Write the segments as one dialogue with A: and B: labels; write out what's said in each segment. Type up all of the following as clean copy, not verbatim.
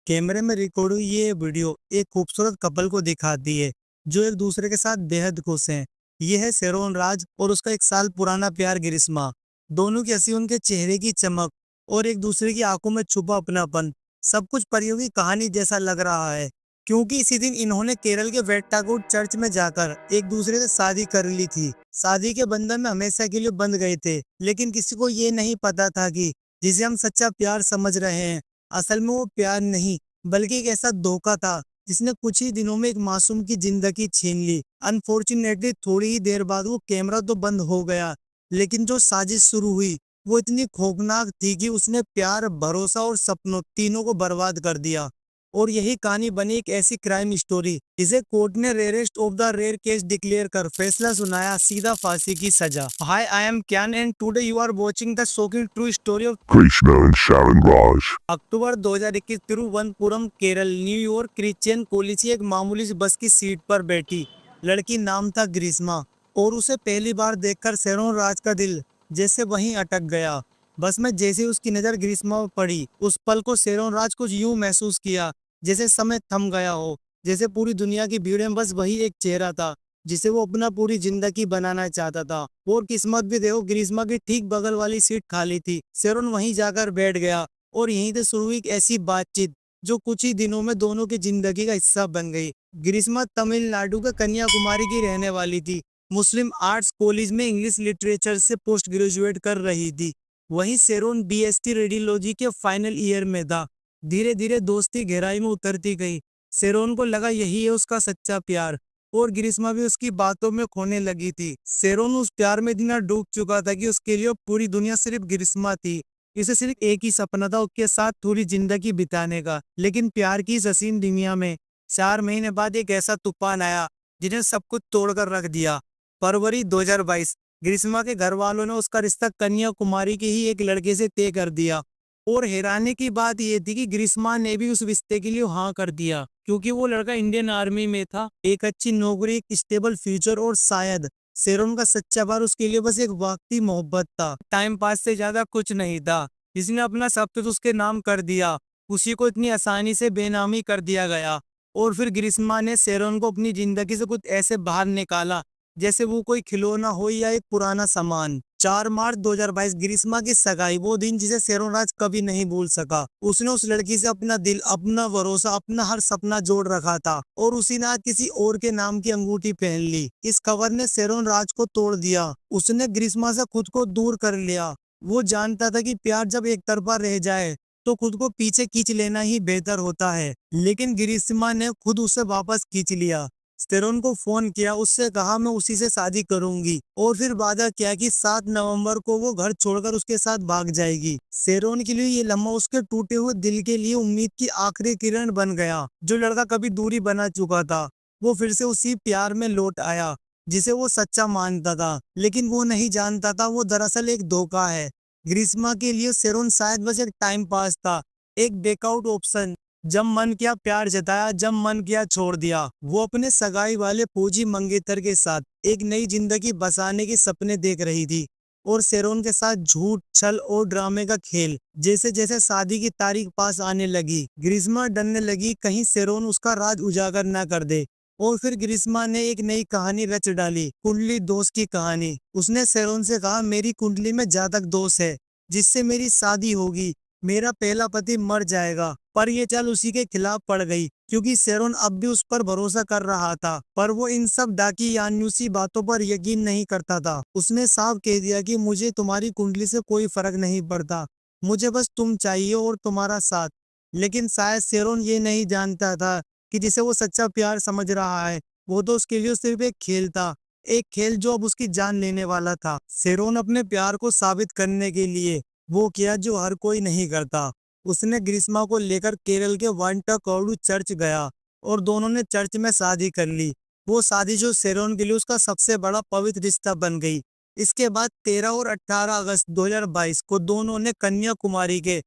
A: कैमरे में रिकॉर्ड हुई ये वीडियो एक खूबसूरत कपल को दिखाती है जो एक दूसरे के साथ बेहद खुश हैं। ये है शेरोन राज और उसका 1 साल पुराना प्यार ग्रिश्मा। दोनों की हंसी, उनके चेहरे की चमक और एक दूसरे की आंखों में छुपा अपनापन, सब कुछ परियों की कहानी जैसा लग रहा है। क्योंकि इसी दिन इन्होंने केरल के वेट्टागुड चर्च में जाकर एक दूसरे से शादी कर ली थी। शादी के बंधन में हमेशा के लिए बंध गए थे, लेकिन किसी को ये नहीं पता था कि जिसे हम सच्चा प्यार समझ रहे हैं, असल में वो प्यार नहीं बल्कि एक ऐसा धोखा था जिसने कुछ ही दिनों में एक मासूम की जिंदगी छीन ली। अनफॉर्चुनेटली थोड़ी ही देर बाद वो कैमरा तो बंद हो गया, लेकिन जो साजिश शुरू हुई वो इतनी खौफनाक थी कि उसने प्यार, भरोसा और सपनों तीनों को बर्बाद कर दिया। और यही कहानी बनी एक ऐसी क्राइम स्टोरी जिसे कोर्ट ने rarest of the rare case declare कर फैसला सुनाया, सीधा फांसी की सजा। Hi, I am Kyan and today you are watching the shocking true story of
B: Krishna and Sharon Raj.
A: अक्टूबर 2021, Thiruvananthapuram, Kerala. New York Christian college की एक मामूली सी बस की सीट पर बैठी लड़की नाम था ग्रीष्मा, और उसे पहली बार देखकर शेरोन राज का दिल जैसे वहीं अटक गया। बस में जैसे ही उसकी नजर ग्रीष्मा पर पड़ी, उस पल को शेरोन राज कुछ यूं महसूस किया जैसे समय थम गया हो, जैसे पूरी दुनिया की भीड़ में बस वही एक चेहरा था जिसे वो अपना पूरी जिंदगी बनाना चाहता था। और किस्मत भी देखो, ग्रीष्मा की ठीक बगल वाली सीट खाली थी। शेरोन वहीं जाकर बैठ गया और यहीं से शुरू हुई एक ऐसी बातचीत जो कुछ ही दिनों में दोनों की जिंदगी का हिस्सा बन गई। ग्रीष्मा तमिलनाडु के कन्याकुमारी की रहने वाली थी। मुस्लिम आर्ट्स कॉलेज में इंग्लिश लिटरेचर से पोस्ट ग्रेजुएट कर रही थी। वहीं शेरोन बीएसटी रेडियोलॉजी के फाइनल ईयर में था। धीरे धीरे दोस्ती गहराई में उतरती गई। शेरोन को लगा यही है उसका सच्चा प्यार, और ग्रीष्मा भी उसकी बातों में खोने लगी थी। शेरोन उस प्यार में इतना डूब चुका था कि उसके लिए पूरी दुनिया सिर्फ ग्रीष्मा थी। इसे सिर्फ एक ही सपना था, उसके साथ पूरी जिंदगी बिताने का। लेकिन प्यार की इस हसीन दुनिया में 4 महीने बाद एक ऐसा तूफान आया जिन्हें सब कुछ तोड़कर रख दिया। फरवरी 2022, ग्रीष्मा के घर वालों ने उसका रिश्ता कन्याकुमारी के ही एक लड़के से तय कर दिया। और हैरानी की बात यह थी कि ग्रीष्मा ने भी उस रिश्ते के लिए हाँ कर दिया, क्योंकि वो लड़का इंडियन आर्मी में था। एक अच्छी नौकरी, एक स्टेबल फ्यूचर, और शायद शेरोन का सच्चा प्यार उसके लिए बस एक वक्ती मोहब्बत था, टाइम पास से ज्यादा कुछ नहीं था। जिसने अपना सब कुछ उसके नाम कर दिया, उसी को इतनी आसानी से बेनामी कर दिया गया। और फिर ग्रीष्मा ने शेरोन को अपनी जिंदगी से कुछ ऐसे बाहर निकाला जैसे वो कोई खिलौना हो या एक पुराना सामान। 4 मार्च 2022, ग्रीष्मा की सगाई, वो दिन जिसे शेरोन राज कभी नहीं भूल सका। उसने उस लड़की से अपना दिल, अपना भरोसा, अपना हर सपना जोड़ रखा था, और उसी ने आज किसी और के नाम की अंगूठी पहन ली। इस खबर ने शेरोन राज को तोड़ दिया। उसने ग्रीष्मा से खुद को दूर कर लिया। वो जानता था कि प्यार जब एक तरफा रह जाए तो खुद को पीछे खींच लेना ही बेहतर होता है। लेकिन ग्रीष्मा ने खुद उसे वापस खींच लिया। शेरोन को फोन किया, उससे कहा मैं उसी से शादी करूंगी, और फिर वादा किया कि 7 नवंबर को वो घर छोड़कर उसके साथ भाग जाएगी। शेरोन के लिए ये लम्हा उसके टूटे हुए दिल के लिए उम्मीद की आखिरी किरण बन गया। जो लड़का कभी दूरी बना चुका था, वो फिर से उसी प्यार में लौट आया जिसे वो सच्चा मानता था। लेकिन वो नहीं जानता था वो दरअसल एक धोखा है। ग्रीष्मा के लिए शेरोन शायद बस एक टाइम पास था, एक बेकआउट ऑप्शन। जब मन किया प्यार जताया, जब मन किया छोड़ दिया। वो अपने सगाई वाले फौजी मंगेतर के साथ एक नई जिंदगी बसाने के सपने देख रही थी, और शेरोन के साथ झूठ, छल और ड्रामे का खेल। जैसे जैसे शादी की तारीख पास आने लगी, ग्रीष्मा डरने लगी कहीं शेरोन उसका राज उजागर ना कर दे। और फिर ग्रीष्मा ने एक नई कहानी रच डाली, कुंडली दोष की कहानी। उसने शेरोन से कहा मेरी कुंडली में जातक दोष है जिससे मेरी शादी होगी, मेरा पहला पति मर जाएगा। पर यह चाल उसी के खिलाफ पड़ गई, क्योंकि शेरोन अब भी उस पर भरोसा कर रहा था। पर वो इन सब डाकी यान्यूसी बातों पर यकीन नहीं करता था। उसने साफ कह दिया कि मुझे तुम्हारी कुंडली से कोई फर्क नहीं पड़ता, मुझे बस तुम चाहिए और तुम्हारा साथ। लेकिन शायद शेरोन ये नहीं जानता था कि जिसे वो सच्चा प्यार समझ रहा है, वो तो उसके लिए सिर्फ एक खेल था, एक खेल जो अब उसकी जान लेने वाला था। शेरोन अपने प्यार को साबित करने के लिए वो किया जो हर कोई नहीं करता। उसने ग्रीष्मा को लेकर केरल के वांटाकोडु चर्च गया, और दोनों ने चर्च में शादी कर ली। वो शादी जो शेरोन के लिए उसका सबसे बड़ा पवित्र रिश्ता बन गई। इसके बाद 13 और 18 अगस्त 2022 को दोनों ने कन्याकुमारी के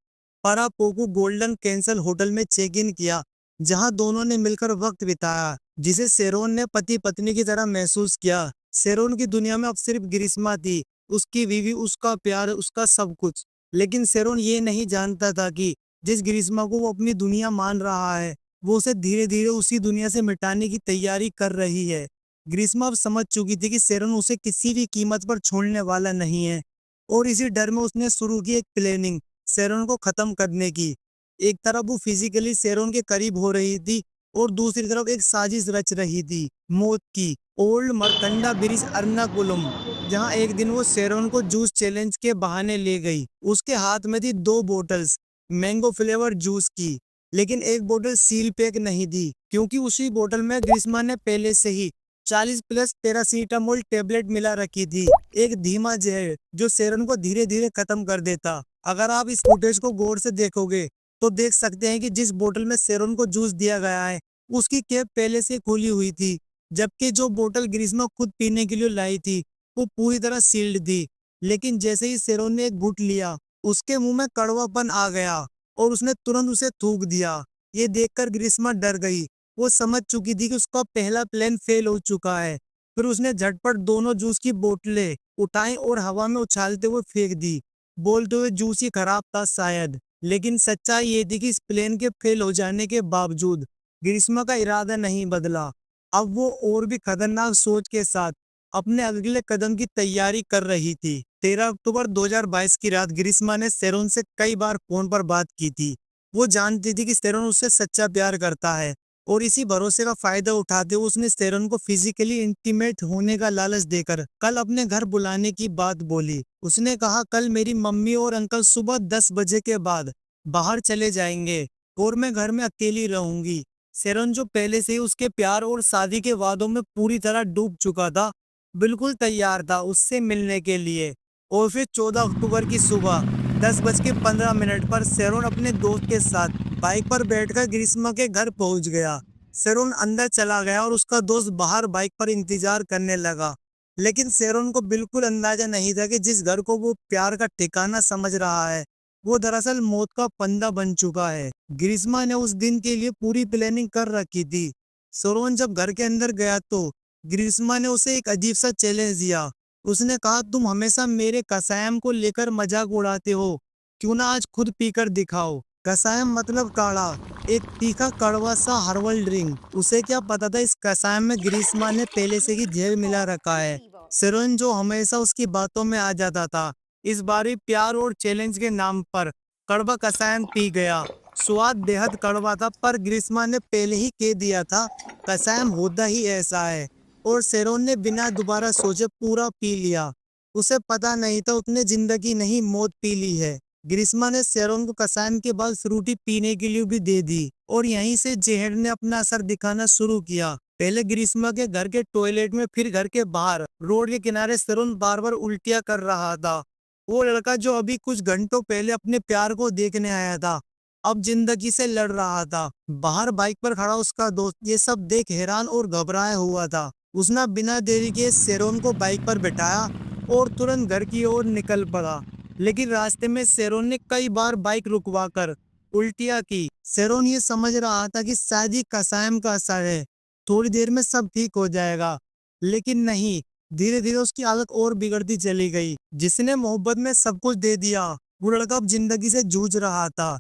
A: परापोकु गोल्डन कैंसल होटल में चेक इन किया, जहां दोनों ने मिलकर वक्त बिताया, जिसे शेरोन ने पति पत्नी की तरह महसूस किया। शेरोन की दुनिया में अब सिर्फ ग्रीष्मा थी, उसकी बीवी, उसका प्यार, उसका सब कुछ। लेकिन शेरोन ये नहीं जानता था कि जिस ग्रीष्मा को वो अपनी दुनिया मान रहा है, वो उसे धीरे धीरे उसी दुनिया से मिटाने की तैयारी कर रही है। ग्रीष्मा अब समझ चुकी थी कि शेरन उसे किसी भी कीमत पर छोड़ने वाला नहीं है, और इसी डर में उसने शुरू की एक प्लानिंग, शेरन को खत्म करने की। एक तरफ वो फिजिकली शेरन के करीब हो रही थी, और दूसरी तरफ एक साजिश रच रही थी, मौत की। ओल्ड मरकंडा ब्रिज अर्नाकुलम, जहां एक दिन वो शेरन को जूस चैलेंज के बहाने ले गई। उसके हाथ में थी 2 बोतल्स मैंगो फ्लेवर जूस की, लेकिन एक बोतल सील पैक नहीं थी, क्योंकि उसी बोतल में ग्रीष्मा ने पहले से ही 40 प्लस पैरासीटामोल टेबलेट मिला रखी थी। एक धीमा जहर जो शेरन को धीरे धीरे खत्म कर देता। अगर आप इस फुटेज को गौर से देखोगे तो देख सकते हैं कि जिस बोतल में शेरन को जूस दिया गया है, उसकी कैप पहले से खुली हुई थी, जबकि जो बोतल ग्रीष्मा खुद पीने के लिए लाई थी वो पूरी तरह सील्ड थी। लेकिन जैसे ही शेरन ने एक घूंट लिया, उसके मुंह में कड़वापन आ गया और उसने तुरंत उसे थूक दिया। ये देखकर ग्रीष्मा डर गई। वो समझ चुकी थी कि उसका पहला प्लान फेल हो चुका है। फिर उसने झटपट दोनों जूस की बोतलें उठाई और हवा में उछालते हुए फेंक दी, बोलते हुए जूस ही खराब था शायद। लेकिन सच्चाई ये थी कि इस प्लान के फेल हो जाने के बावजूद ग्रीष्मा का इरादा नहीं बदला। अब वो और भी खतरनाक सोच के साथ अपने अगले कदम की तैयारी कर रही थी। 13 अक्टूबर 2022 की रात ग्रीष्मा ने शेरन से कई बार फोन पर बात की थी। वो जानती थी कि शेरन उससे सच्चा प्यार करता है, और इसी भरोसे का फायदा उठाते हुए उसने शेरन को फिजिकली इंटीमेट होने का लालच देकर कल अपने घर बुलाने की बात बोली। उसने कहा, कल मेरी मम्मी और अंकल सुबह 10 बजे के बाद बाहर चले जाएंगे और मैं घर में अकेली रहूंगी। शेरन, जो पहले से ही उसके प्यार और शादी के वादों में पूरी तरह डूब चुका था, बिल्कुल तैयार था उससे मिलने के लिए। और फिर 14 अक्टूबर की सुबह 10:15 पर शेरन अपने दोस्त के साथ बाइक पर बैठकर ग्रीष्मा के घर पहुंच गया। शेरन अंदर चला गया और उसका दोस्त बाहर बाइक पर इंतजार करने लगा। लेकिन शेरन को बिल्कुल अंदाजा नहीं था कि जिस घर को वो प्यार का ठिकाना समझ रहा है, वो दरअसल मौत का फंदा बन चुका है। ग्रीष्मा ने उस दिन के लिए पूरी प्लानिंग कर रखी थी। शेरन जब घर के अंदर गया तो ग्रीष्मा ने उसे एक अजीब सा चैलेंज दिया। उसने कहा, तुम हमेशा मेरे कसायम को लेकर मजाक उड़ाते हो, क्यों ना आज खुद पीकर दिखाओ। कसायम मतलब काढ़ा, एक तीखा कड़वा सा हर्बल ड्रिंक। उसे क्या पता था इस कसायम में ग्रीष्मा ने पहले से ही जहर मिला रखा है। शेरन, जो हमेशा उसकी बातों में आ जाता था, इस बार भी प्यार और चैलेंज के नाम पर कड़वा कसायम पी गया। स्वाद बेहद कड़वा था, पर ग्रीष्मा ने पहले ही कह दिया था कसायम होता ही ऐसा है, और शेरन ने बिना दोबारा सोचे पूरा पी लिया। उसे पता नहीं था उसने जिंदगी नहीं मौत पी ली है। ग्रीष्मा ने शेरन को कसायम के बाद फ्रूटी पीने के लिए भी दे दी, और यहीं से जहर ने अपना असर दिखाना शुरू किया। पहले ग्रीष्मा के घर के टॉयलेट में, फिर घर के बाहर रोड के किनारे शेरन बार बार उल्टियां कर रहा था। वो लड़का जो अभी कुछ घंटों पहले अपने प्यार को देखने आया था, अब जिंदगी से लड़ रहा था। बाहर बाइक पर खड़ा उसका दोस्त ये सब देख हैरान और घबराया हुआ था। उसने बिना देरी के शेरन को बाइक पर बिठाया और तुरंत घर की ओर निकल पड़ा। लेकिन रास्ते में शेरन ने कई बार बाइक रुकवाकर उल्टियां की। शेरन ये समझ रहा था कि शायद ही कसायम का असर है, थोड़ी देर में सब ठीक हो जाएगा। लेकिन नहीं, धीरे धीरे उसकी हालत और बिगड़ती चली गई। जिसने मोहब्बत में सब कुछ दे दिया, वो लड़का अब जिंदगी से जूझ रहा था।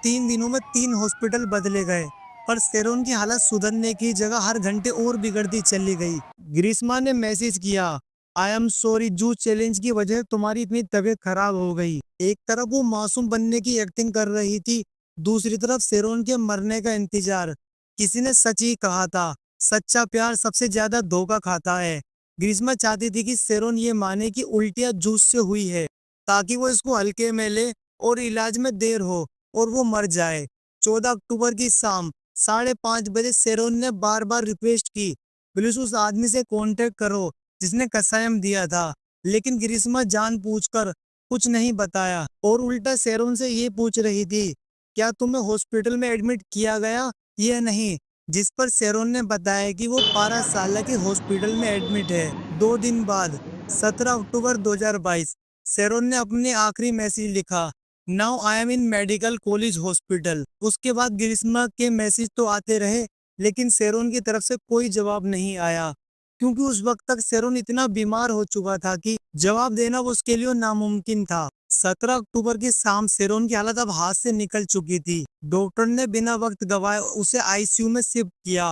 A: 3 दिनों में 3 हॉस्पिटल बदले गए, पर शेरन की हालत सुधरने की जगह हर घंटे और बिगड़ती चली गई। ग्रीष्मा ने मैसेज किया, I am sorry, juice challenge की वजह से तुम्हारी इतनी तबीयत खराब हो गई। एक तरफ वो मासूम बनने की एक्टिंग कर रही थी, दूसरी तरफ शेरन के मरने का इंतजार। किसी ने सच ही कहा था, सच्चा प्यार सबसे ज्यादा धोखा खाता है। ग्रीष्मा चाहती थी कि शेरन ये माने कि उल्टियां जूस से हुई है, ताकि वो इसको हल्के में ले और इलाज में देर हो और वो मर जाए। 14 अक्टूबर की शाम 5:30 बजे शेरन ने बार बार रिक्वेस्ट की, प्लीज उस आदमी से कांटेक्ट करो जिसने कसायम दिया था। लेकिन ग्रीष्मा जानबूझकर कुछ नहीं बताया और उल्टा शेरन से ये पूछ रही थी, क्या तुम्हें हॉस्पिटल में एडमिट किया गया या नहीं। जिस पर शेरन ने बताया कि वो पारासाला के हॉस्पिटल में एडमिट है। 2 दिन बाद 17 अक्टूबर 2022 शेरन ने अपने आखिरी मैसेज लिखा, now I am in medical college hospital. उसके बाद ग्रीष्मा के मैसेज तो आते रहे, लेकिन शेरन की तरफ से कोई जवाब नहीं आया, क्योंकि उस वक्त तक शेरन इतना बीमार हो चुका था कि जवाब देना उसके लिए नामुमकिन था। 17 अक्टूबर की शाम शेरोन की हालत अब हाथ से निकल चुकी थी। डॉक्टर ने बिना वक्त गवाए उसे आईसीयू में शिफ्ट किया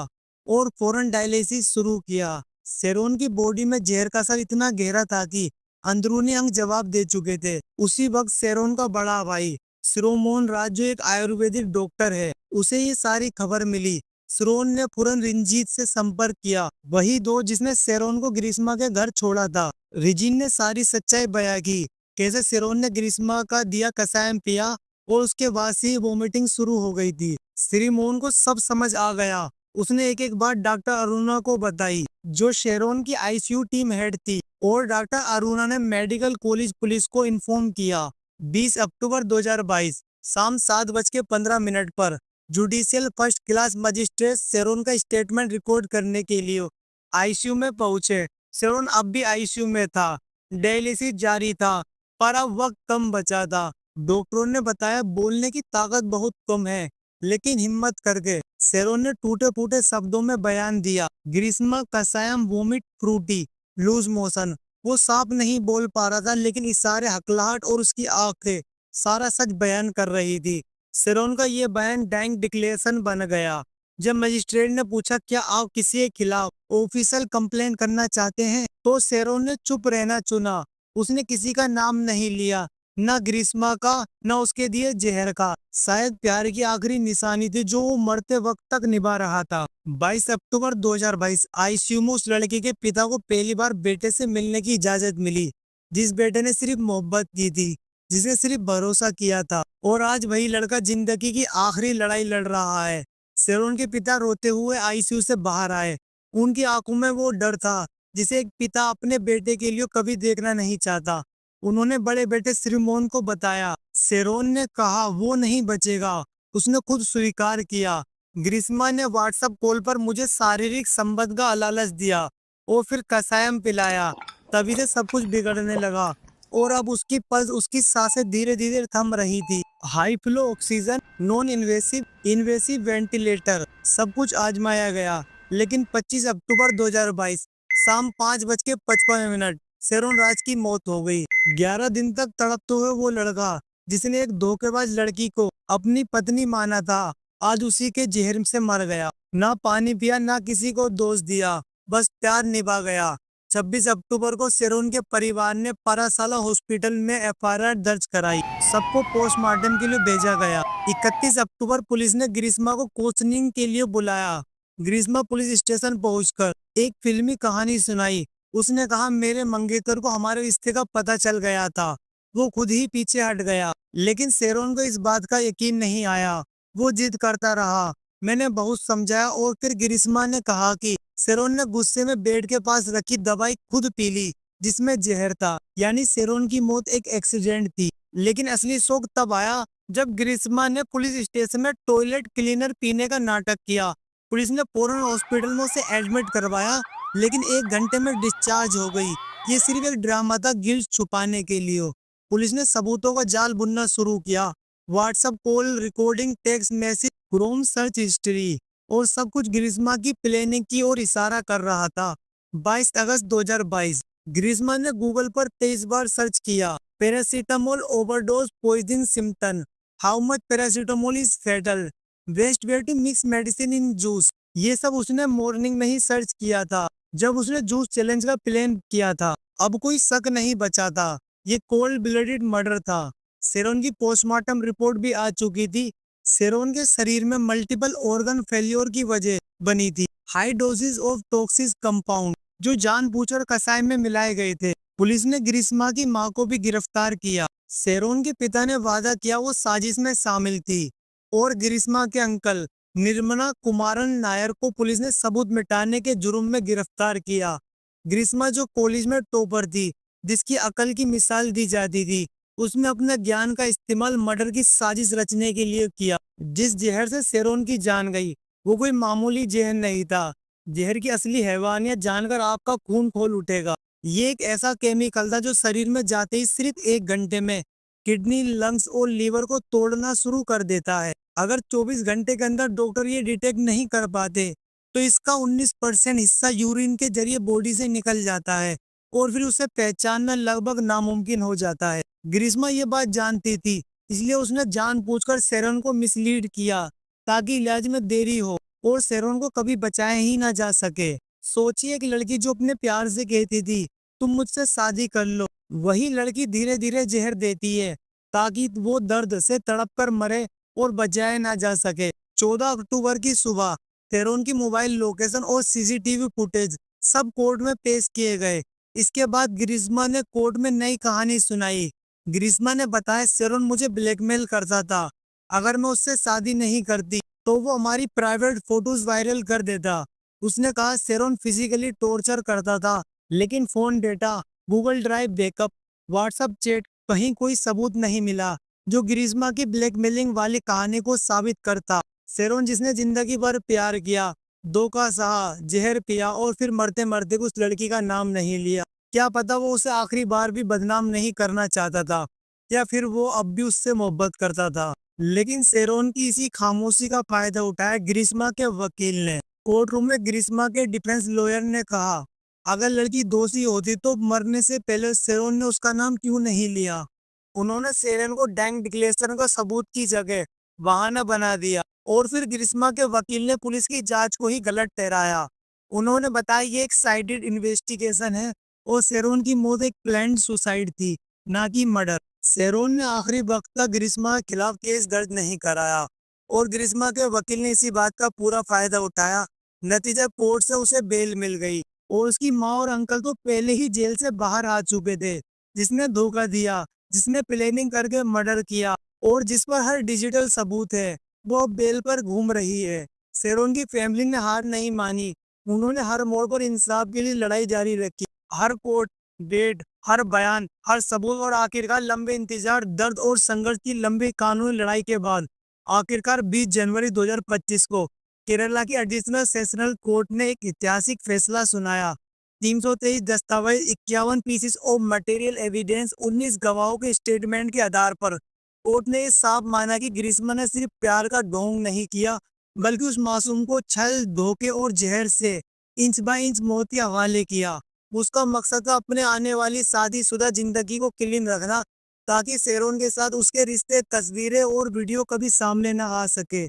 A: और फौरन डायलिसिस शुरू किया। शेरोन की बॉडी में जहर का असर इतना गहरा था कि अंदरूनी अंग जवाब दे चुके थे। उसी वक्त शेरोन का बड़ा भाई सिरोमोन राज, जो एक आयुर्वेदिक डॉक्टर है, उसे ये सारी खबर मिली। शेरोन ने फौरन रंजीत से संपर्क किया, वही दो जिसने शेरोन को ग्रीष्मा के घर छोड़ा था। रिजिन ने सारी सच्चाई बयां की, कैसे शेरोन ने ग्रीष्मा का दिया कसायम पिया और उसके बाद से वोमिटिंग शुरू हो गई थी। सिरिमोन को सब समझ आ गया। उसने एक एक बात डॉक्टर अरुणा को बताई, जो शेरोन की आईसीयू टीम हेड थी, और डॉक्टर अरुणा ने मेडिकल कॉलेज पुलिस को इन्फॉर्म किया। 20 अक्टूबर 2022 शाम 7:15 पर judicial first class magistrate Charon का स्टेटमेंट रिकॉर्ड करने के लिए आईसीयू में पहुंचे। शेरोन अब भी आईसीयू में था, डायलिसिस जारी था, पर अब वक्त कम बचा था। डॉक्टरों ने बताया बोलने की ताकत बहुत कम है, लेकिन हिम्मत करके शेरोन ने टूटे फूटे शब्दों में बयान दिया, Greeshma kashayam vomit Frooti loose motion. वो साफ नहीं बोल पा रहा था, लेकिन इशारे, हकलाहट और उसकी आंखें सारा सच बयान कर रही थी। शेरोन का ये बयान डाइंग डिक्लेरेशन बन गया। जब मजिस्ट्रेट ने पूछा क्या आप किसी के खिलाफ ऑफिशियल कंप्लेन करना चाहते हैं, तो शेरोन ने चुप रहना चुना। उसने किसी का नाम नहीं लिया, न ग्रीष्मा का, न उसके दिए जहर का। शायद प्यार की आखिरी निशानी थी जो वो मरते वक्त तक निभा रहा था। 22 अक्टूबर 2022 आईसीयू में उस लड़के के पिता को पहली बार बेटे से मिलने की इजाजत मिली, जिस बेटे ने सिर्फ मोहब्बत की थी, जिसे सिर्फ भरोसा किया था। और आज वही लड़का जिंदगी की आखिरी लड़ाई लड़ रहा है। शेरोन के पिता रोते हुए आईसीयू से बाहर आए। उनकी आंखों में वो डर था जिसे एक पिता अपने बेटे के लिए कभी देखना नहीं चाहता। उन्होंने बड़े बेटे श्रीमोन को बताया। शेरोन ने कहा वो नहीं बचेगा। उसने खुद स्वीकार किया, ग्रीष्मा ने व्हाट्सएप कॉल पर मुझे शारीरिक संबंध का लालच दिया और फिर कसायम पिलाया। तभी से सब कुछ बिगड़ने लगा और अब उसकी पल्स, उसकी सांसें धीरे धीरे थम रही थी। High flow oxygen, non invasive, invasive ventilator, सब कुछ आजमाया गया। लेकिन 25 अक्टूबर 2022 शाम 5:55 शेरोन राज की मौत हो गई। 11 दिन तक तड़पते हुए वो लड़का जिसने एक धोखेबाज लड़की को अपनी पत्नी माना था, आज उसी के जहर से मर गया। ना पानी पिया, ना किसी को दोष दिया, बस प्यार निभा गया। 26 अक्टूबर को शेरोन के परिवार ने परासाला हॉस्पिटल में एफआईआर दर्ज कराई। सबको पोस्टमार्टम के लिए भेजा गया। 31 अक्टूबर पुलिस ने ग्रीष्मा को क्वेश्चनिंग के लिए बुलाया। ग्रीष्मा पुलिस स्टेशन पहुंचकर एक फिल्मी कहानी सुनाई। उसने कहा मेरे मंगेतर को हमारे रिश्ते का पता चल गया था, वो खुद ही पीछे हट गया। लेकिन शेरोन को इस बात का यकीन नहीं आया। वो जिद करता रहा। मैंने बहुत समझाया और फिर ग्रीष्मा ने कहा कि शेरोन ने गुस्से में बेड के पास रखी दवाई खुद पी ली जिसमें जहर था, यानी शेरोन की मौत एक एक्सीडेंट थी। लेकिन असली शौक तब आया जब ग्रीष्मा ने पुलिस स्टेशन में टॉयलेट क्लीनर पीने का नाटक किया। पुलिस ने फौरन हॉस्पिटल में उसे एडमिट करवाया, लेकिन 1 घंटे में डिस्चार्ज हो गई। ये सिर्फ एक ड्रामा था गिल्ट छुपाने के लिए। पुलिस ने सबूतों का जाल बुनना शुरू किया। WhatsApp call recording, text message, Chrome search history, और सब कुछ ग्रीष्मा की प्लानिंग की ओर इशारा कर रहा था। 22 अगस्त 2022 ग्रीष्मा ने गूगल पर 23 बार सर्च किया, paracetamol overdose poison symptom, how much paracetamol is fatal, best way to mix medicine in juice. ये सब उसने मॉर्निंग में ही सर्च किया था, जब उसने जूस चैलेंज का प्लान किया था। अब कोई शक नहीं बचा था, ये कोल्ड ब्लडेड मर्डर था। शेरोन की पोस्टमार्टम रिपोर्ट भी आ चुकी थी। शेरोन के शरीर में मल्टीपल ऑर्गन फेलियर की वजह बनी थी, high doses of toxic compound जो जानबूझकर कसाई में मिलाए गए थे। पुलिस ने ग्रीष्मा की मां को भी गिरफ्तार किया। शेरोन के पिता ने वादा किया वो साजिश में शामिल थी, और ग्रीष्मा के अंकल निर्मला कुमारन नायर को पुलिस ने सबूत मिटाने के जुर्म में गिरफ्तार किया। ग्रीष्मा जो कॉलेज में टॉपर थी, जिसकी अकल की मिसाल दी जाती थी, उसने अपने ज्ञान का इस्तेमाल मर्डर की साजिश रचने के लिए किया। जिस जहर से शेरोन की जान गई वो कोई मामूली जहर नहीं था। जहर की असली हैवानियत जानकर आपका खून खोल उठेगा। ये एक ऐसा केमिकल था जो शरीर में जाते ही सिर्फ 1 घंटे में किडनी, लंग्स और लीवर को तोड़ना शुरू कर देता है। अगर 24 घंटे के अंदर डॉक्टर ये डिटेक्ट नहीं कर पाते तो इसका 19% हिस्सा यूरिन के जरिए बॉडी से निकल जाता है। और फिर उसे पहचानना लगभग नामुमकिन हो जाता है। ग्रिस्मा ये बात जानती थी, इसलिए उसने जानबूझकर शेरन को मिसलीड किया ताकि इलाज में देरी हो और शेरन को कभी बचाया ही ना जा सके। सोचिए एक लड़की जो अपने प्यार से कहती थी तुम मुझसे शादी कर लो, वही लड़की धीरे धीरे जहर देती है ताकि वो दर्द से तड़प कर मरे और बचाया ना जा सके। 14 अक्टूबर की सुबह शेरन की मोबाइल लोकेशन और सीसीटीवी फुटेज सब कोर्ट में पेश किए गए। इसके बाद ग्रिस्मा ने कोर्ट में नई कहानी सुनाई। ग्रिस्मा ने बताया शेरन मुझे ब्लैकमेल करता था, अगर मैं उससे शादी नहीं करती तो वो हमारी प्राइवेट फोटोज वायरल कर देता। उसने कहा शेरन फिजिकली टॉर्चर करता था, लेकिन phone data, Google drive backup, WhatsApp chat, कहीं कोई सबूत नहीं मिला जो ग्रिस्मा की ब्लैकमेलिंग वाली कहानी को साबित करता। शेरन जिसने जिंदगी भर प्यार किया, धोखा सहा, जहर पिया और फिर मरते मरते उस लड़की का नाम नहीं लिया। क्या पता वो उसे आखिरी बार भी बदनाम नहीं करना चाहता था, या फिर वो अब भी उससे मोहब्बत करता था। लेकिन शेरन की इसी खामोशी का फायदा उठाया ग्रिस्मा के वकील ने। कोर्ट रूम में ग्रिस्मा के डिफेंस लॉयर ने कहा, अगर लड़की दोषी होती तो मरने से पहले शेरन ने उसका नाम क्यों नहीं लिया। उन्होंने शेरन को डैंग डिक्लेरेशन का सबूत की जगह बहाना बना दिया और फिर ग्रिस्मा के वकील ने पुलिस की जांच को ही गलत ठहराया। उन्होंने बताया ये एक साइडेड इन्वेस्टिगेशन है और शेरन की मौत एक प्लान्ड सुसाइड थी, ना कि मर्डर। शेरन ने आखिरी वक्त तक ग्रिस्मा के खिलाफ केस दर्ज नहीं कराया और ग्रिस्मा के वकील ने इसी बात का पूरा फायदा उठाया। नतीजा कोर्ट से उसे बेल मिल गई और उसकी माँ और अंकल तो पहले ही जेल से बाहर आ चुके थे। जिसने धोखा दिया, जिसने प्लानिंग करके मर्डर किया और जिस पर हर डिजिटल सबूत है, वो अब बेल पर घूम रही है। शेरन की फैमिली ने हार नहीं मानी, उन्होंने हर मोड़ पर इंसाफ के लिए लड़ाई जारी रखी। हर कोर्ट डेट, हर बयान, हर सबूत और आखिरकार लंबे इंतजार, दर्द और संघर्ष की लंबी कानूनी लड़ाई के बाद आखिरकार 20 जनवरी 2025 को केरला की एडिशनल सेशनल कोर्ट ने एक ऐतिहासिक फैसला सुनाया। 323 दस्तावेज, 51 पीसेस ऑफ मटेरियल एविडेंस, 19 गवाहों के स्टेटमेंट के आधार पर कोर्ट ने ये साफ माना कि ग्रिस्मा ने सिर्फ प्यार का ढोंग नहीं किया, बल्कि उस मासूम को छल, धोखे और जहर से इंच बाय इंच मौत के हवाले किया। उसका मकसद था अपने आने वाली शादीशुदा जिंदगी को क्लीन रखना, ताकि शेरन के साथ उसके रिश्ते, तस्वीरें और वीडियो कभी सामने न आ सके।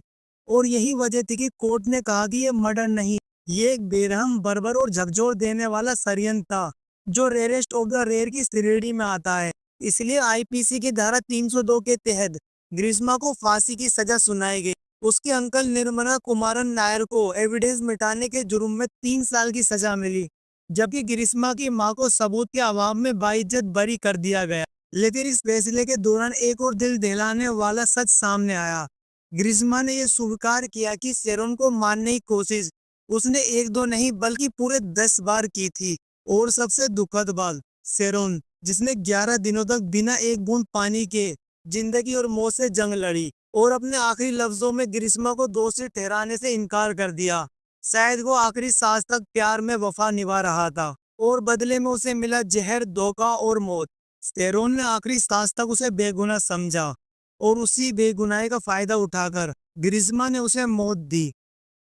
A: और यही वजह थी कि कोर्ट ने कहा कि ये मर्डर नहीं, ये एक बेरहम, बर्बर और झकझोर देने वाला षड्यंत्र था, जो रेयरेस्ट ऑफ द रेयर की श्रेणी में आता है। इसलिए आईपीसी की धारा 302 के तहत ग्रिस्मा को फांसी की सजा सुनाई गई। उसके अंकल निर्मला कुमारन नायर को एविडेंस मिटाने के जुर्म में 3 साल की सजा मिली, जबकि ग्रिस्मा की मां को सबूत के अभाव में बाइज्जत बरी कर दिया गया। लेकिन इस फैसले के दौरान एक और दिल दहलाने वाला सच सामने आया। ग्रिस्मा ने यह स्वीकार किया कि शेरन को मारने की कोशिश उसने एक दो नहीं बल्कि पूरे 10 बार की थी। और सबसे दुखद बात, शेरन जिसने 11 दिनों तक बिना एक बूंद पानी के जिंदगी और मौत से जंग लड़ी और अपने आखिरी लफ्जों में ग्रिस्मा को दोषी ठहराने से इनकार कर दिया। शायद वो आखिरी सांस तक प्यार में वफा निभा रहा था और बदले में उसे मिला जहर, धोखा और मौत। शेरन ने आखिरी सांस तक उसे बेगुनाह समझा और उसी बेगुनाही का फायदा उठाकर ग्रिस्मा ने उसे मौत दी।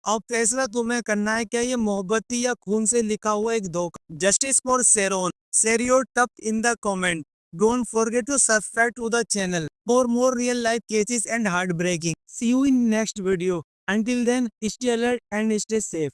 A: अब फैसला तुम्हें करना है, क्या ये मोहब्बत थी या खून से लिखा हुआ एक धोखा। Justice for Sharon. Share your tip in the comment. Don't forget to subscribe to the channel for more real life cases and heartbreaking. See you in next video. Until then, stay alert and stay safe.